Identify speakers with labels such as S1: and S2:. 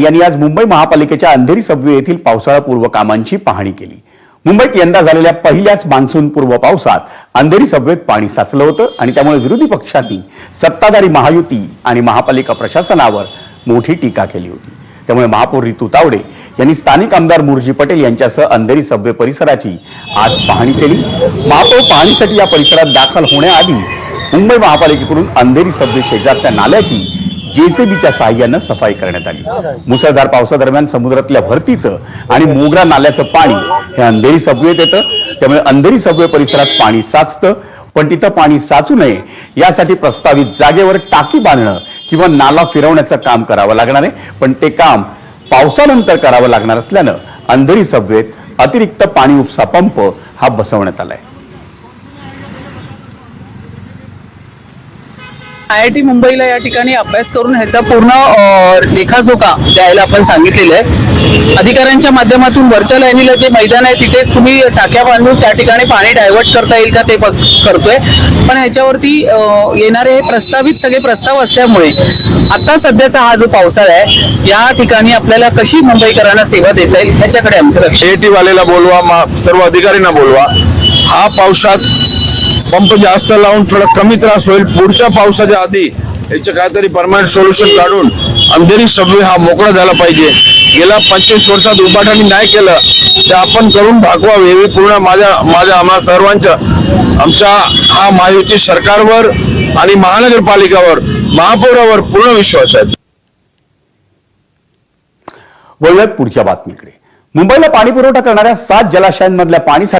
S1: यांनी आज मुंबई महापालिकेच्या अंधेरी सबवे येथील पावसाळापूर्व कामांची पाहणी केली। मुंबईत यंदा झालेल्या पहिल्याच मान्सूनपूर्व पावसात अंधेरी सबवेत पाणी साचलं होतं आणि त्यामुळे विरोधी पक्षांनी सत्ताधारी महायुती आणि महापालिका प्रशासनावर मोठी टीका केली होती। त्यामुळे महापौर रितू तावडे यांनी स्थानिक आमदार मुरजी पटेल यांच्यासह अंधेरी सबवे परिसराची आज पाहणी केली। महापौर पाहणीसाठी या परिसरात दाखल होण्याआधी मुंबई महापालिकेकडून अंधेरी सबवे शेजारच्या नाल्याची जेसीबीच्या सहाय्यानं सफाई करण्यात आली। मुसळधार पावसादरम्यान समुद्रातल्या भरतीचं आणि मोगरा नाल्याचं पाणी हे अंधेरी सबवेत येतं, त्यामुळे अंधेरी सबवे परिसरात पाणी साचतं, पण तिथं पाणी साचू नये यासाठी प्रस्तावित जागेवर टाकी बांधणं किंवा नाला फिरवण्याचं काम करावं लागणार आहे, पण ते काम पावसानंतर करावं लागणार असल्यानं अंधेरी सबवेत अतिरिक्त पाणी उपसा पंप हा बसवण्यात आलाय।
S2: IIT मुंबईला या ठिकाणी अभ्यास करून ह्याचा पूर्ण लेखाजोखा द्यायला आपण सांगितलेलं आहे। अधिकाऱ्यांच्या माध्यमातून वरच्या लाईनीला जे मैदान आहे तिथेच तुम्ही टाक्या बांधून त्या ठिकाणी पाणी डायव्हर्ट करता येईल का ते करतोय, पण ह्याच्यावरती येणारे हे प्रस्तावित सगळे प्रस्ताव असल्यामुळे आता सध्याचा हा जो पावसाळा आहे या ठिकाणी आपल्याला कशी मुंबईकरांना सेवा देता येईल ह्याच्याकडे आमचं लक्ष।
S3: IIT वालेला बोलवा, सर्व अधिकाऱ्यांना बोलवा। हा पावसात पंप जास्त लावून थोडा कमी त्रास होईल, पुढच्या पावसाच्या आधी याचं काहीतरी परमनंट सोल्युशन काढून अंधेरी सबवे हा मोकळा झाला पाहिजे। गेल्या 25 वर्षात उभाटाणी नाही केलं ते आपण करून दाखवावे हे पूर्ण माझ्या आम्हा सर्वांच्या आमच्या हा महायुती सरकारवर आणि महानगरपालिकावर महापौरावर पूर्ण विश्वास आहे।
S1: वळूयात पुढच्या बातमीकडे। मुंबईला पाणी पुरवठा करणाऱ्या 7 जलाशयांमधल्या पाणी